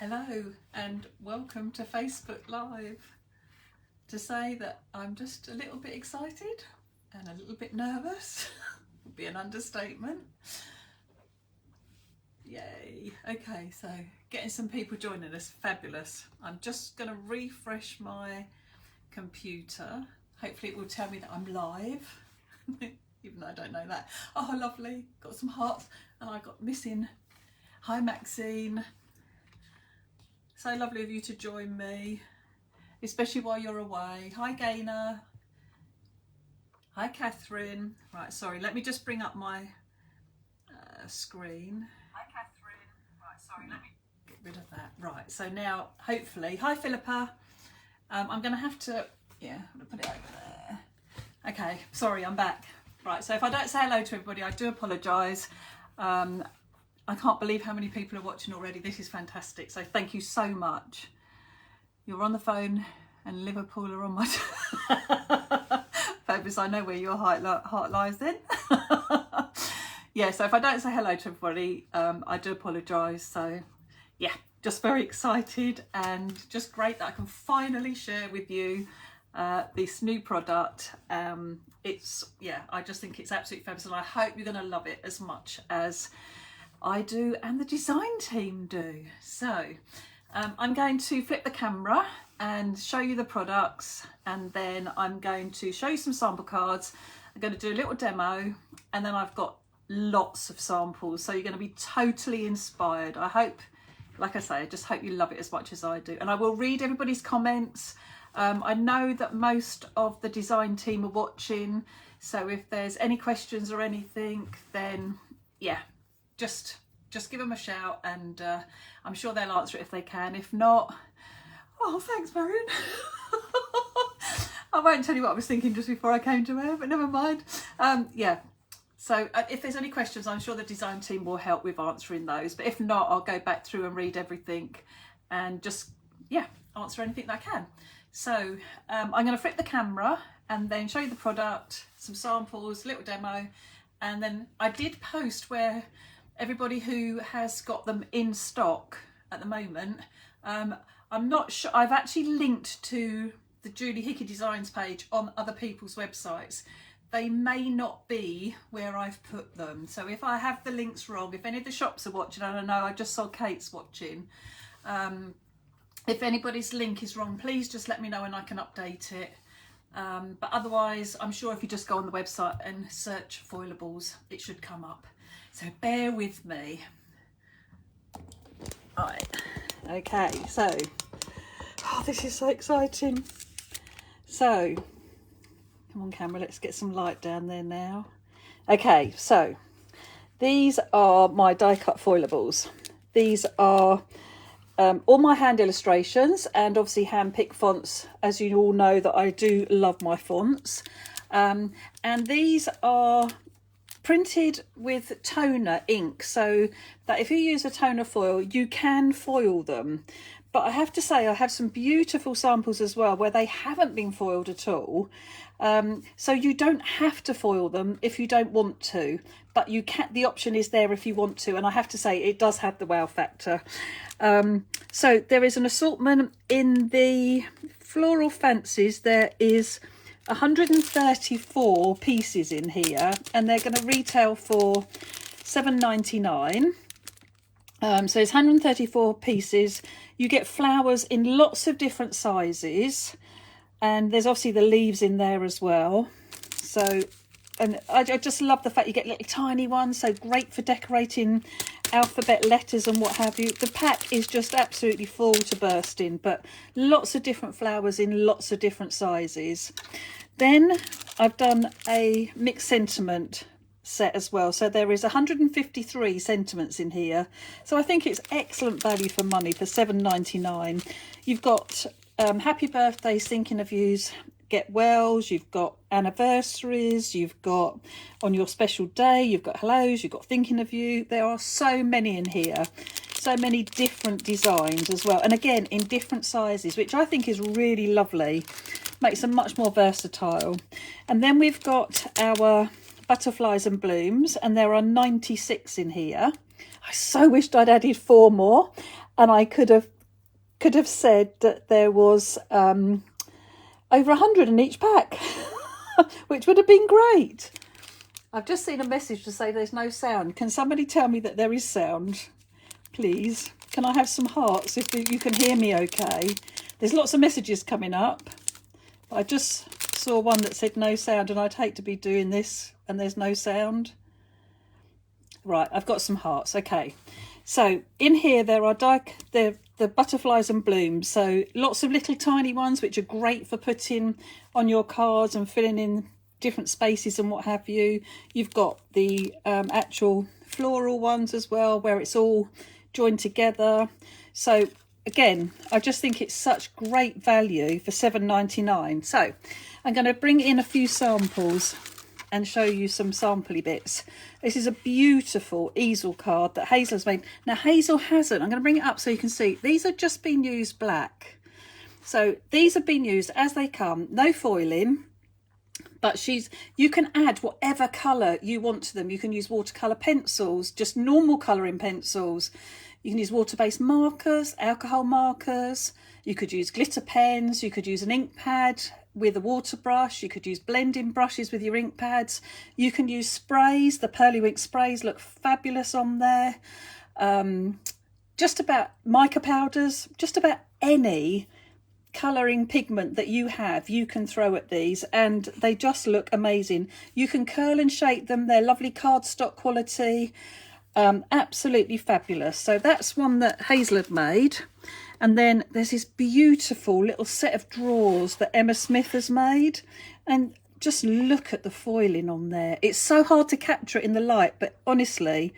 Hello and welcome to Facebook Live. To say that I'm just a little bit excited and a little bit nervous would be an understatement. Yay. Okay, so getting some people joining us, fabulous. I'm just going to refresh my computer. Hopefully it will tell me that I'm live, even though I don't know that. Oh, lovely. Got some hearts and I got missing. Hi, Maxine. So lovely of you to join me, especially while you're away. Hi, Gaynor. Hi, Catherine. Right, sorry, let me just bring up my screen. Hi, Catherine. Right, sorry, let me get rid of that. Right, so now, hopefully, hi, Philippa. I'm going to have to, I'm going to put it over there. Okay, sorry, I'm back. Right, so if I don't say hello to everybody, I do apologise. I can't believe how many people are watching already. This is fantastic. So thank you so much. You're on the phone and Liverpool are on my... Fabulous, I know where your heart lies then. Yeah, so if I don't say hello to everybody, I do apologise. So yeah, just very excited and just great that I can finally share with you this new product. I just think it's absolutely fabulous and I hope you're going to love it as much as I do and the design team do. So I'm going to flip the camera and show you the products, and then I'm going to show you some sample cards. I'm going to do a little demo, and then I've got lots of samples, so you're going to be totally inspired. I hope, like I say, I just hope you love it as much as I do, and I will read everybody's comments. I know that most of the design team are watching, so if there's any questions or anything, then yeah, just give them a shout and I'm sure they'll answer it if they can. If not, oh, thanks, Marion. I won't tell you what I was thinking just before I came to her, but never mind. Yeah, so if there's any questions, I'm sure the design team will help with answering those. But if not, I'll go back through and read everything and just, yeah, answer anything that I can. So I'm going to flip the camera and then show you the product, some samples, a little demo. And then I did post where everybody who has got them in stock at the moment, I'm not sure, I've actually linked to the Julie Hickey Designs page on other people's websites. They may not be where I've put them. So if I have the links wrong, if any of the shops are watching, I don't know, I just saw Kate's watching. If anybody's link is wrong, please just let me know and I can update it. But otherwise, I'm sure if you just go on the website and search Foilables, it should come up. So bear with me. All right, okay, so, oh, this is so exciting. So, come on camera, let's get some light down there now. Okay, so these are my die cut foilables. These are all my hand illustrations and obviously hand picked fonts. As you all know that I do love my fonts. And these are printed with toner ink, so that if you use a toner foil, you can foil them. But I have to say, I have some beautiful samples as well where they haven't been foiled at all. So you don't have to foil them if you don't want to, but you can. The option is there if you want to, and I have to say it does have the wow factor. So there is an assortment in the Floral Fantasies. There is 134 pieces in here, and they're going to retail for $7.99. So it's 134 pieces. You get flowers in lots of different sizes, and there's obviously the leaves in there as well. So, and I just love the fact you get little tiny ones, so great for decorating alphabet letters and what have you. The pack is just absolutely full to bursting, but lots of different flowers in lots of different sizes. Then I've done a mixed sentiment set as well, so there is 153 sentiments in here, so I think it's excellent value for money for $7.99. You've got happy birthdays, thinking of yous, get wells, you've got anniversaries, you've got on your special day, you've got hellos, you've got thinking of you. There are so many in here, so many different designs as well, and again in different sizes, which I think is really lovely, makes them much more versatile. And then we've got our butterflies and blooms, and there are 96 in here. I so wished I'd added 4 more, and I could have said that there was over 100 in each pack, which would have been great. I've just seen a message to say there's no sound. Can somebody tell me that there is sound, please? Can I have some hearts if you can hear me okay? There's lots of messages coming up. I just saw one that said no sound, and I'd hate to be doing this and there's no sound. Right, I've got some hearts. Okay, so in here there are the butterflies and blooms. So lots of little tiny ones which are great for putting on your cards and filling in different spaces and what have you. You've got the actual floral ones as well, where it's all joined together. So again, I just think it's such great value for $7.99. So I'm going to bring in a few samples and show you some sampley bits. This is a beautiful easel card that Hazel has made. Now Hazel hasn't, I'm going to bring it up so you can see, these have just been used black. So these have been used as they come, no foiling, but you can add whatever colour you want to them. You can use watercolour pencils, just normal colouring pencils. You can use water-based markers, alcohol markers. You could use glitter pens. You could use an ink pad with a water brush. You could use blending brushes with your ink pads. You can use sprays. The Pearlywink sprays look fabulous on there. Just about mica powders, just about any colouring pigment that you have, you can throw at these, and they just look amazing. You can curl and shape them. They're lovely cardstock quality. Absolutely fabulous. So that's one that Hazel had made. And then there's this beautiful little set of drawers that Emma Smith has made, and just look at the foiling on there. It's so hard to capture it in the light, but honestly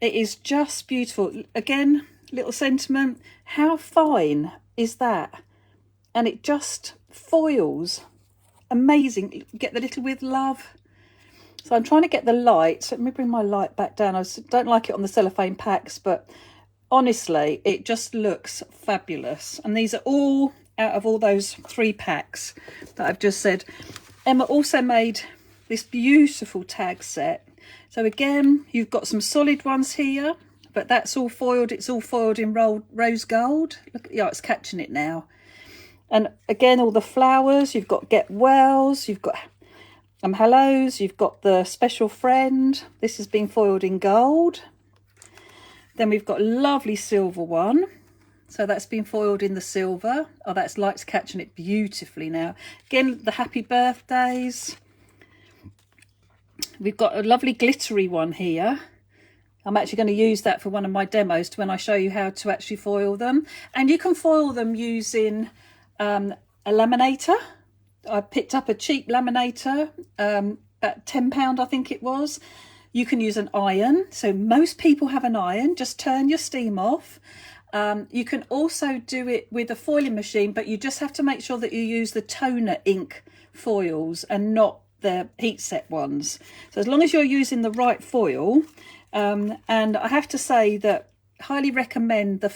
it is just beautiful. Again, little sentiment, how fine is that? And it just foils amazing. Get the little with love. So I'm trying to get the light. Let me bring my light back down. I don't like it on the cellophane packs, but honestly, it just looks fabulous. And these are all out of all those 3 packs that I've just said. Emma also made this beautiful tag set. So again, you've got some solid ones here, but that's all foiled. It's all foiled in rose gold. Look, yeah, it's catching it now. And again, all the flowers. You've got Get Wells. You've got hellos. You've got the Special Friend. This has been foiled in gold. Then we've got a lovely silver one. So that's been foiled in the silver. Oh, that's light's catching it beautifully now. Again, the Happy Birthdays. We've got a lovely glittery one here. I'm actually going to use that for one of my demos when I show you how to actually foil them. And you can foil them using a laminator. I picked up a cheap laminator at £10, I think it was. You can use an iron. So most people have an iron. Just turn your steam off. You can also do it with a foiling machine, but you just have to make sure that you use the toner ink foils and not the heat set ones. So as long as you're using the right foil, and I have to say that highly recommend the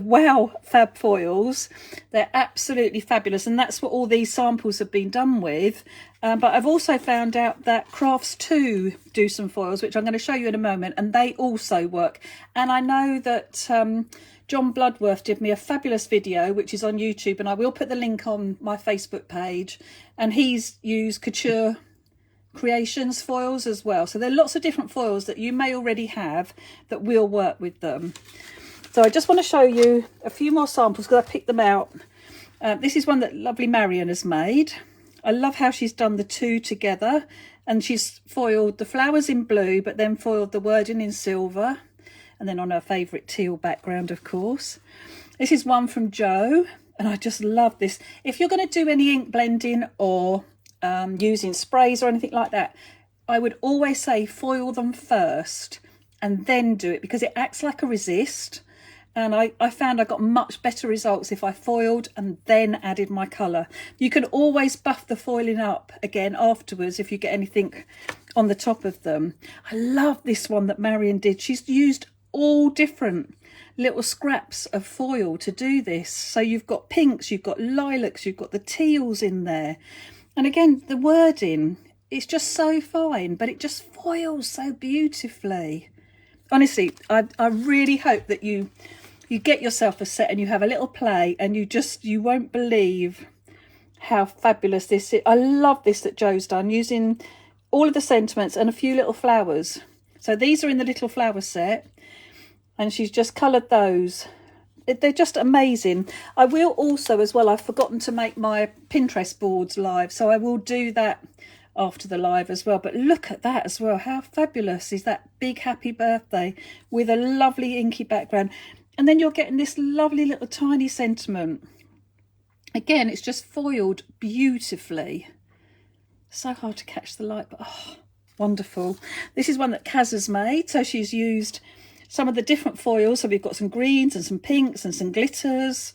Wow Fab Foils. They're absolutely fabulous, and that's what all these samples have been done with. But I've also found out that Crafts 2 do some foils, which I'm going to show you in a moment, and they also work. And I know that John Bloodworth did me a fabulous video, which is on YouTube, and I will put the link on my Facebook page, and he's used Couture Creations foils as well. So there are lots of different foils that you may already have that will work with them. So I just want to show you a few more samples because I picked them out. This is one that lovely Marion has made. I love how she's done the 2 together, and she's foiled the flowers in blue, but then foiled the wording in silver, and then on her favourite teal background, of course. This is one from Jo, and I just love this. If you're going to do any ink blending or using sprays or anything like that, I would always say foil them first and then do it, because it acts like a resist. And I found I got much better results if I foiled and then added my colour. You can always buff the foiling up again afterwards if you get anything on the top of them. I love this one that Marion did. She's used all different little scraps of foil to do this. So you've got pinks, you've got lilacs, you've got the teals in there. And again, the wording, it's just so fine, but it just foils so beautifully. Honestly, I really hope that you get yourself a set and you have a little play, and you won't believe how fabulous this is. I love this that Joe's done, using all of the sentiments and a few little flowers. So these are in the little flower set, and she's just coloured those. They're just amazing. I will also, as well, I've forgotten to make my Pinterest boards live, so I will do that after the live as well. But look at that as well. How fabulous is that big happy birthday with a lovely inky background, and then you're getting this lovely little tiny sentiment. Again, it's just foiled beautifully. So hard to catch the light, but oh, wonderful. This is one that Kaz has made, so she's used some of the different foils. So we've got some greens and some pinks and some glitters.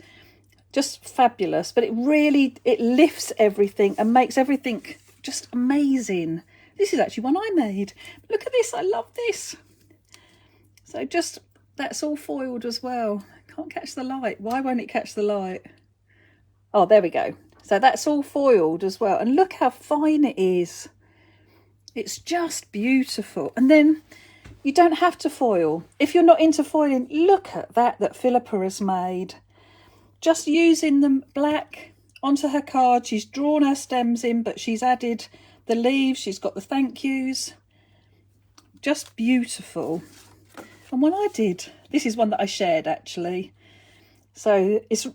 Just fabulous. But it lifts everything and makes everything just amazing. This is actually one I made. Look at this. I love this. So just, that's all foiled as well. Can't catch the light. Why won't it catch the light? Oh, there we go. So that's all foiled as well. And look how fine it is. It's just beautiful. And then you don't have to foil. If you're not into foiling, look at that Philippa has made. Just using the black onto her card. She's drawn her stems in, but she's added the leaves. She's got the thank yous. Just beautiful. And when I did, this is one that I shared actually. So it's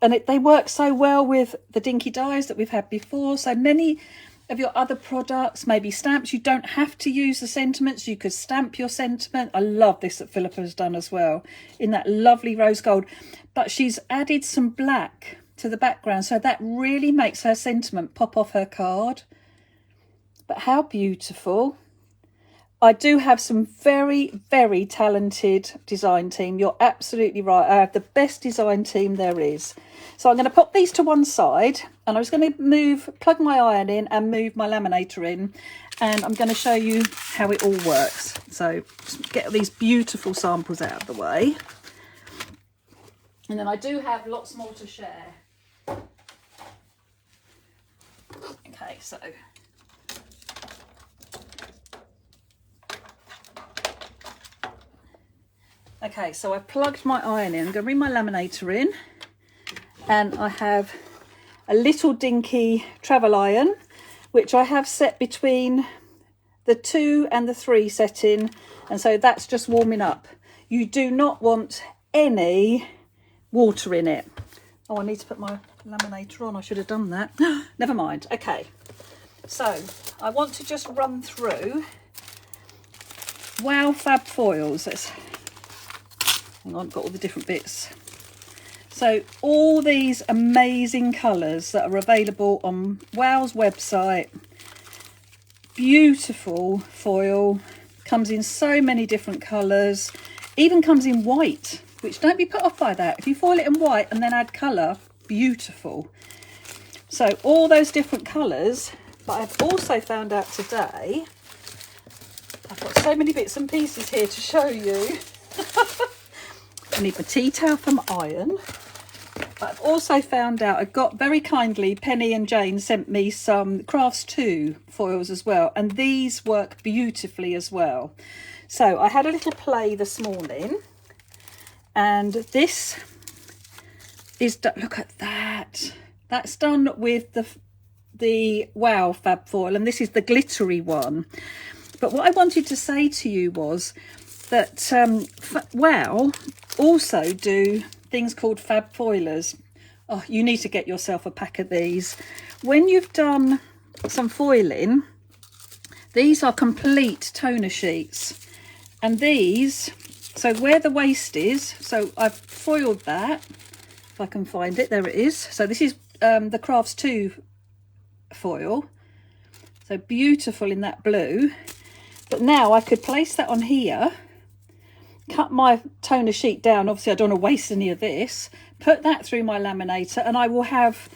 they work so well with the dinky dies that we've had before. So many of your other products, maybe stamps, you don't have to use the sentiments. You could stamp your sentiment. I love this that Philippa has done as well, in that lovely rose gold. But she's added some black to the background, so that really makes her sentiment pop off her card. But how beautiful. I do have some very, very talented design team. You're absolutely right. I have the best design team there is. So I'm going to pop these to one side, and I was going to plug my iron in and move my laminator in, and I'm going to show you how it all works. So just get these beautiful samples out of the way. And then I do have lots more to share. Okay, so I plugged my iron in. I'm going to bring my laminator in, and I have a little dinky travel iron, which I have set between the 2 and the 3 setting, and so that's just warming up. You do not want any water in it. Oh, I need to put my laminator on. I should have done that. Never mind. Okay, so I want to just run through Fab Foils. Hang on, got all the different bits. So all these amazing colours that are available on Wow's website. Beautiful foil. Comes in so many different colours. Even comes in white, which don't be put off by that. If you foil it in white and then add colour, beautiful. So all those different colours. But I've also found out today, I've got so many bits and pieces here to show you. I need my tea towel for my iron. But I've also found out, I got very kindly, Penny and Jane sent me some Crafts 2 foils as well. And these work beautifully as well. So I had a little play this morning. And this is, look at that. That's done with the Wow Fab Foil. And this is the glittery one. But what I wanted to say to you was that Wow also do things called Fab Foilers. Oh, you need to get yourself a pack of these. When you've done some foiling, these are complete toner sheets. And these, so where the waste is, so I've foiled that, if I can find it, there it is. So this is the Crafts 2 foil. So beautiful in that blue. But now I could place that on here, cut my toner sheet down. Obviously, I don't want to waste any of this. Put that through my laminator, and I will have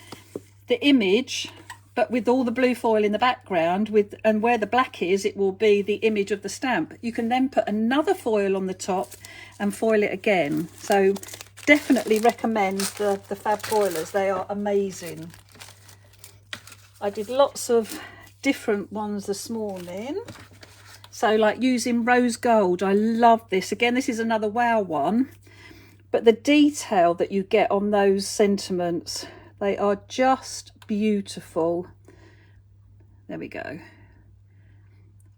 the image, but with all the blue foil in the background, and where the black is, it will be the image of the stamp. You can then put another foil on the top and foil it again. So definitely recommend the Fab Foilers. They are amazing. I did lots of different ones this morning. So like using rose gold, I love this. Again, this is another wow one. But the detail that you get on those sentiments, they are just beautiful. There we go.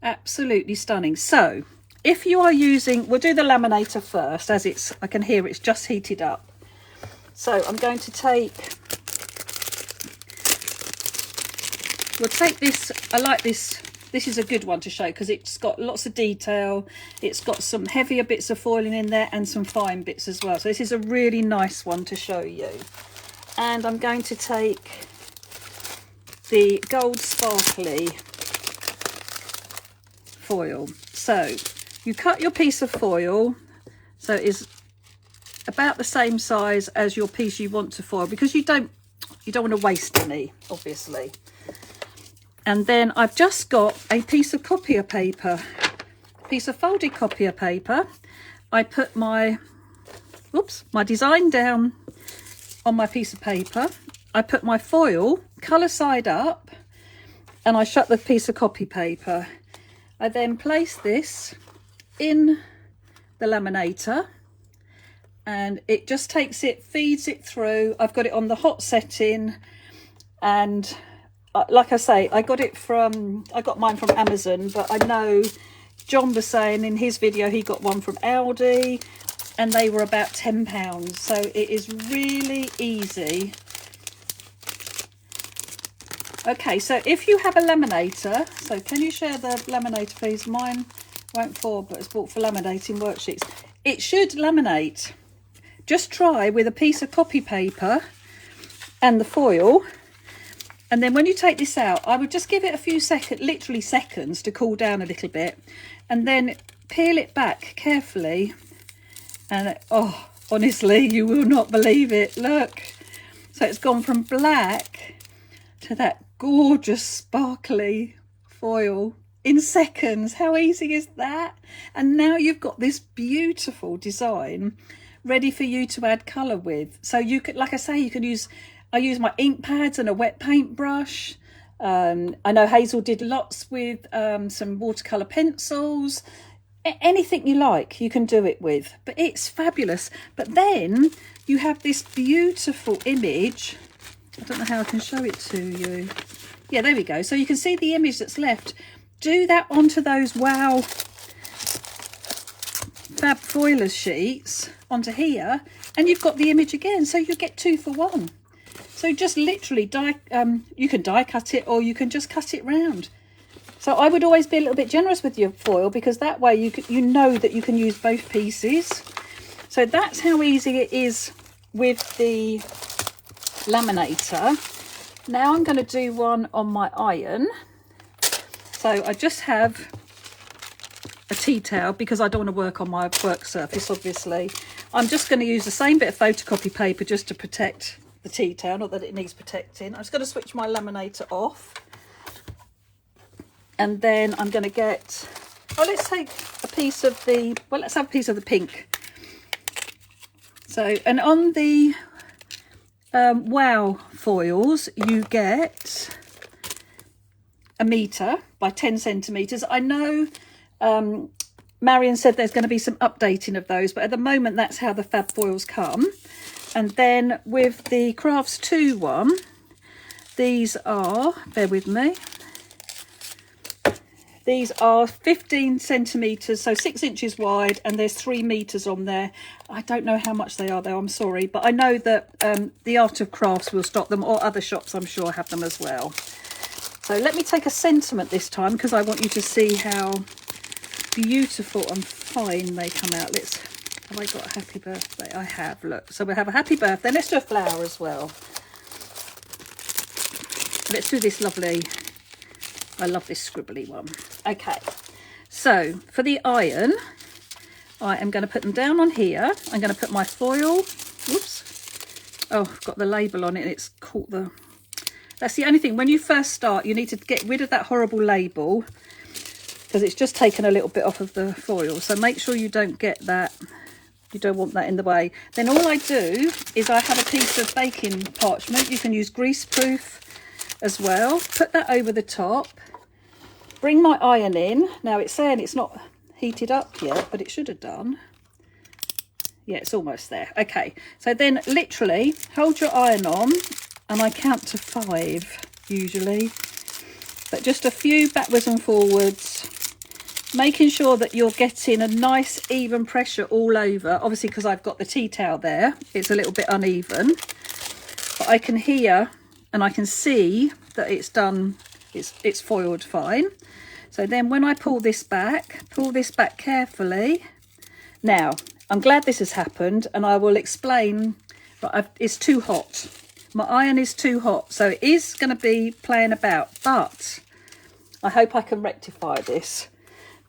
Absolutely stunning. So if you are using, we'll do the laminator first, as it's, I can hear it's just heated up. So I'm going to take, we'll take this, I like this. This is a good one to show because it's got lots of detail. It's got some heavier bits of foiling in there and some fine bits as well. So this is a really nice one to show you. And I'm going to take the gold sparkly foil. So you cut your piece of foil so it is about the same size as your piece you want to foil, because you don't want to waste any, obviously. And then I've just got a piece of copier paper, piece of folded copier paper. I put my design down on my piece of paper. I put my foil colour side up and I shut the piece of copy paper. I then place this in the laminator and it just takes it, feeds it through. I've got it on the hot setting, and like I say, I got mine from Amazon, but I know John was saying in his video he got one from Aldi and they were about £10. So it is really easy. Okay, so if you have a laminator, so can you share the laminator please? Mine won't fall, but it's bought for laminating worksheets. It should laminate. Just try with a piece of copy paper and the foil. And then when you take this out, I would just give it a few seconds, literally seconds, to cool down a little bit. And then peel it back carefully. And oh, honestly, you will not believe it. Look. So it's gone from black to that gorgeous sparkly foil in seconds. How easy is that? And now you've got this beautiful design ready for you to add colour with. So you could, like I say, you can use... I use my ink pads and a wet paintbrush. I know Hazel did lots with some watercolour pencils. Anything you like, you can do it with. But it's fabulous. But then you have this beautiful image. I don't know how I can show it to you. Yeah, there we go. So you can see the image that's left. Do that onto those wow Fab Foilers sheets onto here, and you've got the image again. So you get 2 for 1. So just literally you can die cut it, or you can just cut it round. So I would always be a little bit generous with your foil, because that way you know that you can use both pieces. So that's how easy it is with the laminator. Now I'm going to do one on my iron. So I just have a tea towel because I don't want to work on my work surface, obviously. I'm just going to use the same bit of photocopy paper just to protect the tea towel, not that it needs protecting. I'm just going to switch my laminator off, and then I'm going to get, oh, let's take a piece of the, well, let's have a piece of the pink. So, and on the wow foils, you get 1 metre by 10 centimetres. I know Marion said there's going to be some updating of those, but at the moment that's how the Fab foils come. And then with the Crafts 2 one, these are, bear with me, these are 15 centimetres, so 6 inches wide, and there's 3 metres on there. I don't know how much they are though, I'm sorry, but I know that the Art of Crafts will stock them, or other shops I'm sure have them as well. So let me take a sentiment this time, because I want you to see how beautiful and fine they come out. Have I got a happy birthday? I have, look. So we'll have a happy birthday. Let's do a flower as well. Let's do this lovely, I love this scribbly one. Okay, so for the iron, I am going to put them down on here. I'm going to put my foil, whoops. Oh, I've got the label on it and it's caught the, that's the only thing. When you first start, you need to get rid of that horrible label, because it's just taken a little bit off of the foil. So make sure you don't get that. You don't want that in the way. Then all I do is I have a piece of baking parchment. You can use greaseproof as well. Put that over the top. bring my iron in. Now it's saying it's not heated up yet, but it should have done. Yeah, it's almost there. Okay, so then literally hold your iron on, and I count to 5 usually, but just a few backwards and forwards, making sure that you're getting a nice even pressure all over. Obviously, because I've got the tea towel there, it's a little bit uneven, but I can hear and I can see that it's done, it's foiled fine. So then when I pull this back carefully. Now, I'm glad this has happened, and I will explain, but it's too hot. My iron is too hot, so it is going to be playing about, but I hope I can rectify this.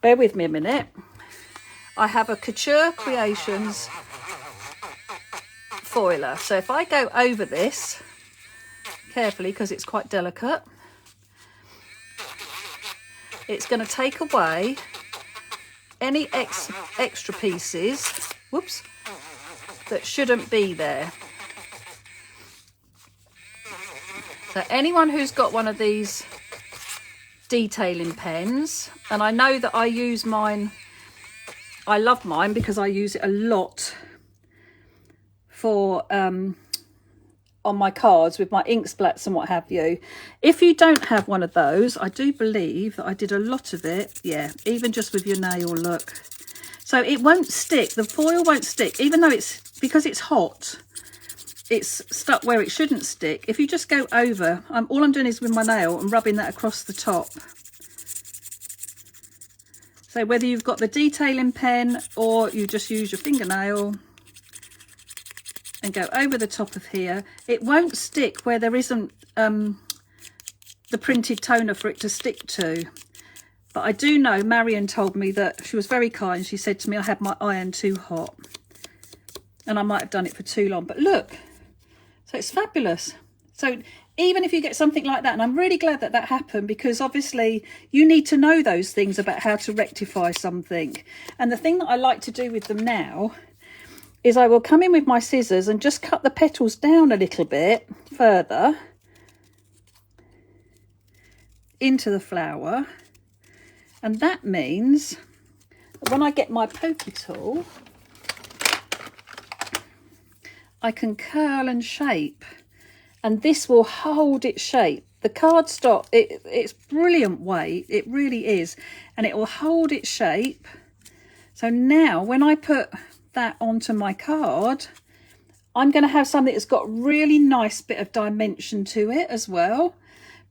Bear with me a minute. I have a Couture Creations foiler. So if I go over this carefully, because it's quite delicate, it's going to take away any extra pieces, whoops, that shouldn't be there. So anyone who's got one of these detailing pens, and I know that I use mine, I love mine because I use it a lot for on my cards with my ink splats and what have you. If you don't have one of those, I do believe that I did a lot of it, yeah, even just with your nail, look. So it won't stick, the foil won't stick, even though because it's hot, it's stuck where it shouldn't stick. If you just go over, all I'm doing is with my nail and rubbing that across the top. So whether you've got the detailing pen or you just use your fingernail and go over the top of here, it won't stick where there isn't the printed toner for it to stick to. But I do know Marion told me that, she was very kind, she said to me I had my iron too hot and I might have done it for too long. But look, so it's fabulous. So even if you get something like that, and I'm really glad that that happened, because obviously you need to know those things about how to rectify something. And the thing that I like to do with them now is I will come in with my scissors and just cut the petals down a little bit further into the flower. And that means that when I get my pokey tool, I can curl and shape, and this will hold its shape. The cardstock, it's brilliant weight, it really is, and it will hold its shape. So now when I put that onto my card, I'm going to have something that's got really nice bit of dimension to it as well.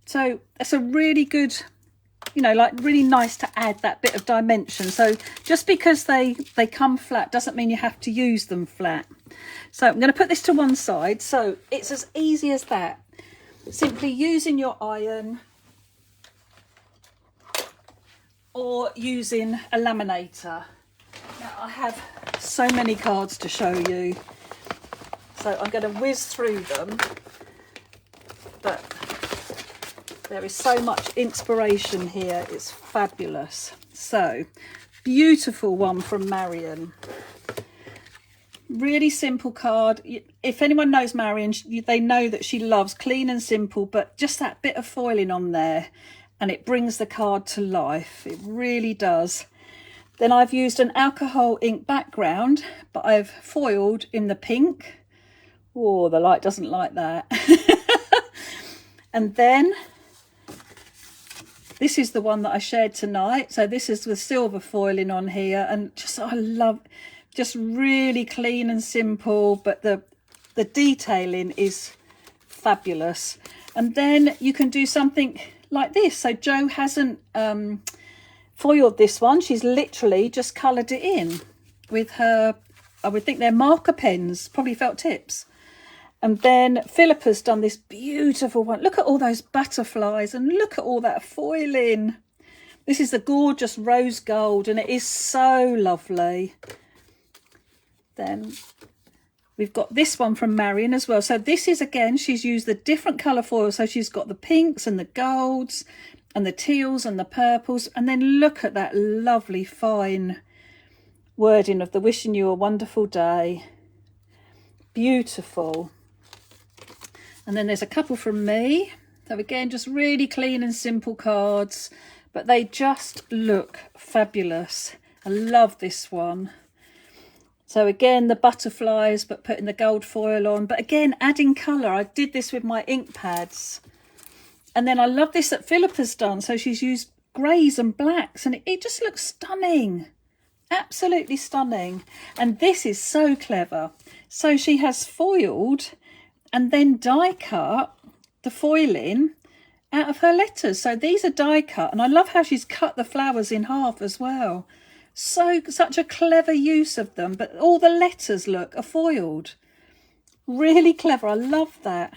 So that's a really good, you know, like really nice to add that bit of dimension. So just because they come flat doesn't mean you have to use them flat. So I'm going to put this to one side. So it's as easy as that. Simply using your iron or using a laminator. Now I have so many cards to show you, so I'm going to whiz through them, but there is so much inspiration here, it's fabulous. So beautiful one from Marion, really simple card. If anyone knows Marion, they know that she loves clean and simple, but just that bit of foiling on there and it brings the card to life, it really does. Then I've used an alcohol ink background, but I've foiled in the pink. Oh, the light doesn't like that. And then this is the one that I shared tonight. So this is with silver foiling on here, and just I love, just really clean and simple, but the detailing is fabulous. And then you can do something like this. So Jo hasn't foiled this one, she's literally just coloured it in with her, I would think they're marker pens, probably felt tips. And then Philippa's done this beautiful one. Look at all those butterflies and look at all that foiling. This is the gorgeous rose gold and it is so lovely. Then we've got this one from Marion as well. So this is, again, she's used the different colour foil. So she's got the pinks and the golds and the teals and the purples, and then look at that lovely fine wording of the wishing you a wonderful day. Beautiful. And then there's a couple from me. So again, just really clean and simple cards, but they just look fabulous. I love this one. So again, the butterflies, but putting the gold foil on. But again, adding colour. I did this with my ink pads. And then I love this that Philippa's done. So she's used greys and blacks, and it just looks stunning. Absolutely stunning. And this is so clever. So she has foiled and then die cut the foiling out of her letters. So these are die cut, and I love how she's cut the flowers in half as well. Such a clever use of them, but all the letters are foiled. Really clever. I love that.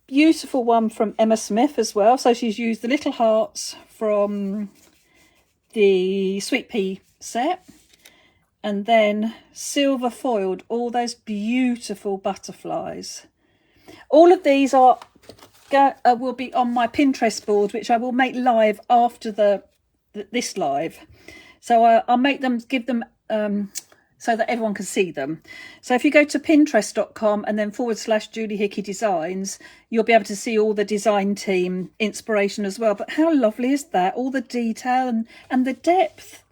Beautiful one from Emma Smith as well. So she's used the little hearts from the Sweet Pea set, and then silver foiled all those beautiful butterflies. All of these will be on my Pinterest board, which I will make live after this live. So I'll make them, give them so that everyone can see them. So if you go to pinterest.com and then / Julie Hickey Designs, you'll be able to see all the design team inspiration as well. But how lovely is that? All the detail and the depth.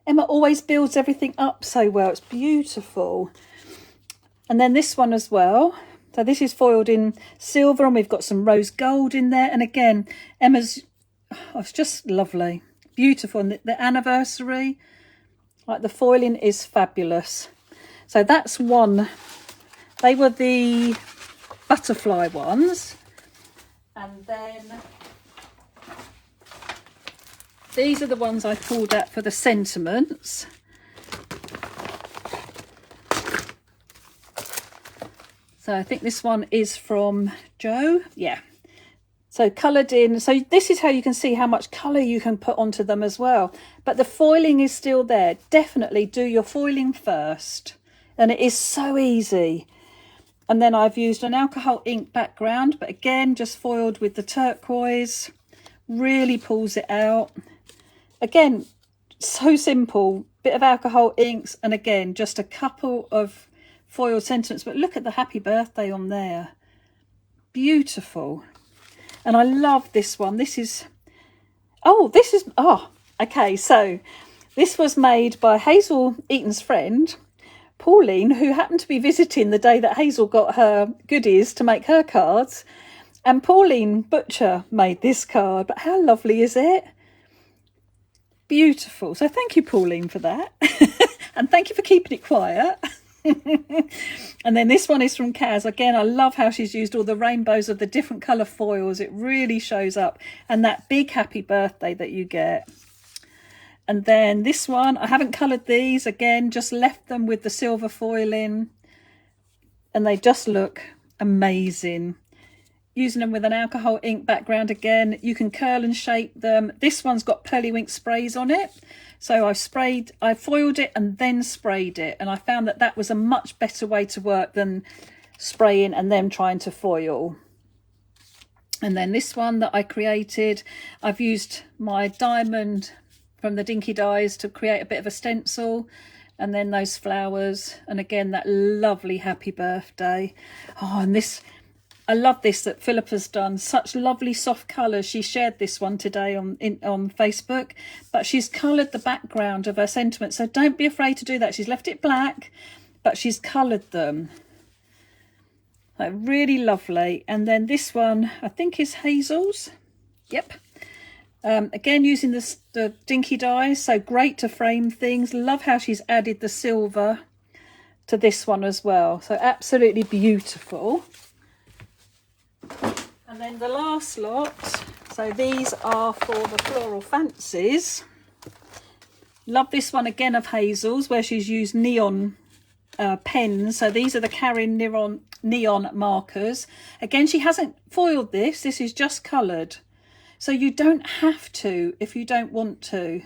Emma always builds everything up so well. It's beautiful. And then this one as well. So this is foiled in silver, and we've got some rose gold in there. And again, Emma's, it's just lovely. Beautiful. And the anniversary, like the foiling is fabulous. So that's one. They were the butterfly ones. And then these are the ones I pulled out for the sentiments. So I think this one is from Jo. Yeah. So coloured in. So this is how you can see how much colour you can put onto them as well. But the foiling is still there. Definitely do your foiling first. And it is so easy. And then I've used an alcohol ink background, but again, just foiled with the turquoise. Really pulls it out. Again, so simple. Bit of alcohol inks, and again, just a couple of foiled sentiments. But look at the happy birthday on there. Beautiful. And I love this one. This is, okay. So this was made by Hazel Eaton's friend, Pauline, who happened to be visiting the day that Hazel got her goodies to make her cards. And Pauline Butcher made this card. But how lovely is it? Beautiful. So thank you, Pauline, for that. And thank you for keeping it quiet. And then this one is from Kaz. Again, I love how she's used all the rainbows of the different colour foils. It really shows up. And that big happy birthday that you get. And then this one, I haven't coloured these. Again, just left them with the silver foiling. And they just look amazing. Using them with an alcohol ink background again. You can curl and shape them. This one's got Pearlywink sprays on it. So I foiled it and then sprayed it. And I found that that was a much better way to work than spraying and then trying to foil. And then this one that I created, I've used my diamond from the Dinky Dies to create a bit of a stencil. And then those flowers. And again, that lovely happy birthday. Oh, and this, I love this that Philippa's done. Such lovely soft colours. She shared this one today on Facebook. But she's coloured the background of her sentiments. So don't be afraid to do that. She's left it black, but she's coloured them. Like, really lovely. And then this one, I think is Hazel's. Yep. Again, using the Dinky Dies. So great to frame things. Love how she's added the silver to this one as well. So absolutely beautiful. And then the last lot, so these are for the Floral Fantasies. Love this one again of Hazel's, where she's used neon pens. So these are the Karin neon markers. Again, she hasn't foiled this. This is just coloured. So you don't have to if you don't want to.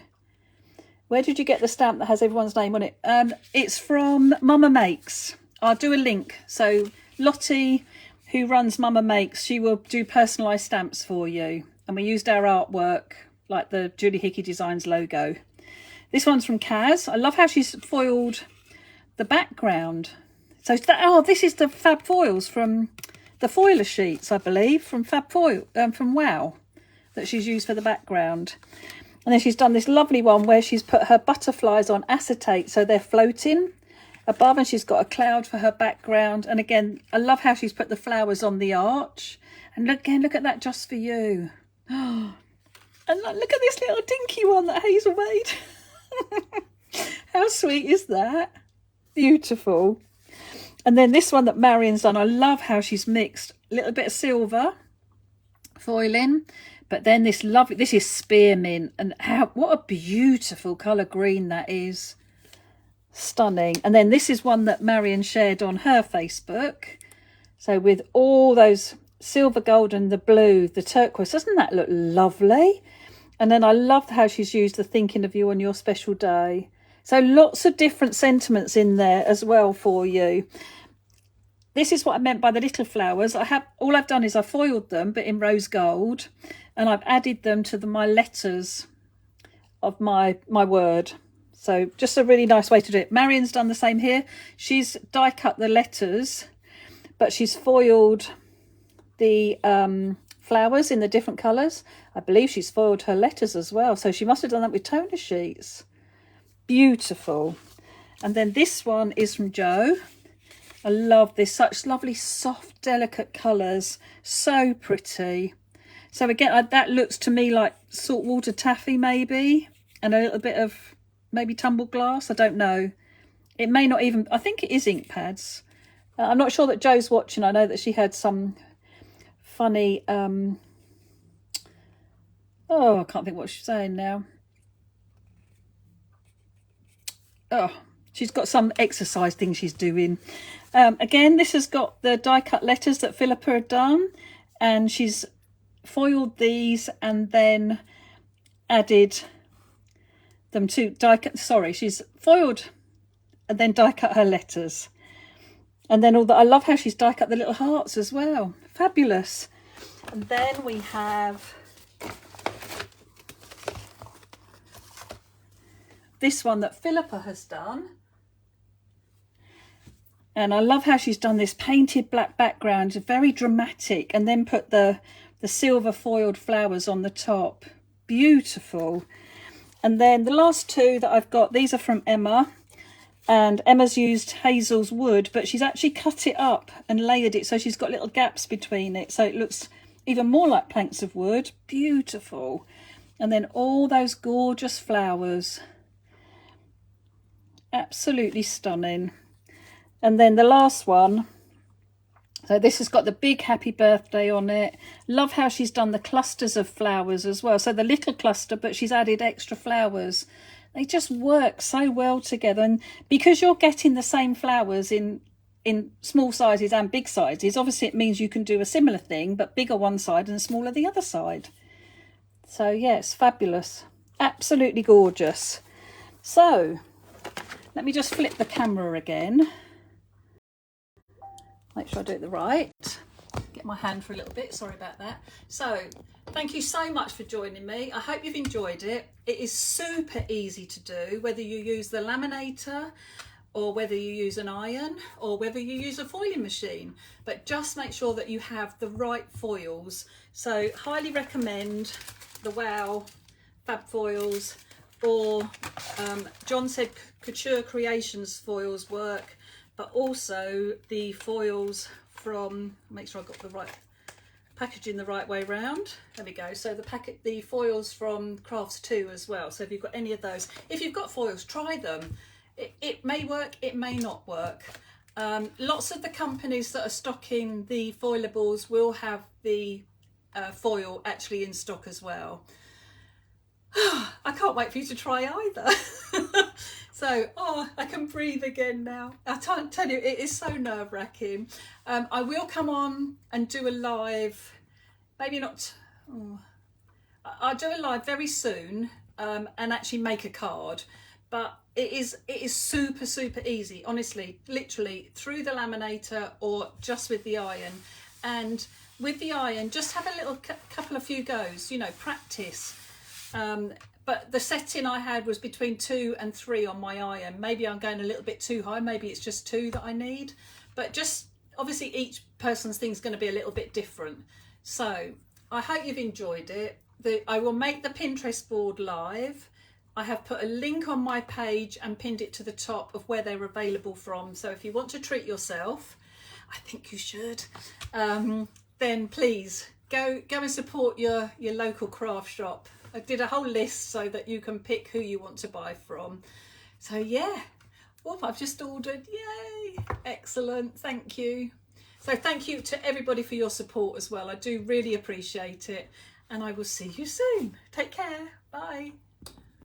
Where did you get the stamp that has everyone's name on it? It's from Mama Makes. I'll do a link. So Lottie, who runs Mama Makes, she will do personalised stamps for you. And we used our artwork, like the Julie Hickey Designs logo. This one's from Kaz. I love how she's foiled the background. So this is the Fab Foils from the Foiler sheets, I believe, from Fab Foil, from Wow. that she's used for the background. And then she's done this lovely one where she's put her butterflies on acetate, so they're floating above, and she's got a cloud for her background. And again, I love how she's put the flowers on the arch. And look, again, look at that, just for you. And look at this little dinky one that Hazel made. How sweet is that? Beautiful. And then this one that Marion's done, I love how she's mixed a little bit of silver foiling, but then this lovely, this is spearmint, and what a beautiful colour green that is. Stunning. And then this is one that Marion shared on her Facebook. So with all those silver gold and the blue, the turquoise, doesn't that look lovely? And then I love how she's used the thinking of you on your special day. So lots of different sentiments in there as well for you. This is what I meant by the little flowers. All I've done is I foiled them, but in rose gold, and I've added them to my letters of my word. So just a really nice way to do it. Marion's done the same here. She's die cut the letters, but she's foiled the flowers in the different colours. I believe she's foiled her letters as well. So she must have done that with toner sheets. Beautiful. And then this one is from Jo. I love this, such lovely soft delicate colours, so pretty. So again, that looks to me like saltwater taffy maybe, and a little bit of maybe tumbled glass, I don't know. It may not even, I think it is ink pads. I'm not sure that Jo's watching. I know that she had some funny oh, I can't think what she's saying now. Oh, she's got some exercise thing she's doing. Again, this has got the die cut letters that Philippa had done, and she's foiled these and then added them to die cut. Sorry, she's foiled and then die cut her letters. And then I love how she's die cut the little hearts as well. Fabulous. And then we have this one that Philippa has done. And I love how she's done this painted black background, very dramatic, and then put the silver foiled flowers on the top. Beautiful. And then the last two that I've got, these are from Emma. And Emma's used Hazel's wood, but she's actually cut it up and layered it, so she's got little gaps between it, so it looks even more like planks of wood. Beautiful. And then all those gorgeous flowers. Absolutely stunning. And then the last one, so this has got the big happy birthday on it. Love how she's done the clusters of flowers as well. So the little cluster, but she's added extra flowers. They just work so well together. And because you're getting the same flowers in small sizes and big sizes, obviously it means you can do a similar thing, but bigger one side and smaller the other side. So yes, fabulous. Absolutely gorgeous. So let me just flip the camera again. Make sure I do it right. Get my hand for a little bit, sorry about that. So thank you so much for joining me. I hope you've enjoyed it. It is super easy to do, whether you use the laminator or whether you use an iron or whether you use a foiling machine, but just make sure that you have the right foils. So highly recommend the Wow Fab Foils, or John said Couture Creations foils work, but also the foils from, make sure I got the right packaging the right way round. There we go. So the foils from Crafts 2 as well. So if you've got any of those, if you've got foils, try them. It may work, it may not work. Lots of the companies that are stocking the foilables will have the foil actually in stock as well. I can't wait for you to try either. So, I can breathe again now. I can't tell you, it is so nerve-wracking. I will come on and do a live, maybe not, I'll do a live very soon and actually make a card. But it is super, super easy, honestly, literally through the laminator or just with the iron. And with the iron, just have a little couple of few goes, you know, practice. But the setting I had was between 2 and 3 on my iron. Maybe I'm going a little bit too high. Maybe it's just 2 that I need. But just obviously each person's thing's going to be a little bit different. So I hope you've enjoyed it. I will make the Pinterest board live. I have put a link on my page and pinned it to the top of where they're available from. So if you want to treat yourself, I think you should, then please go and support your local craft shop. I did a whole list so that you can pick who you want to buy from. So yeah, oh, I've just ordered, yay, excellent, thank you. So thank you to everybody for your support as well. I do really appreciate it, and I will see you soon. Take care, bye.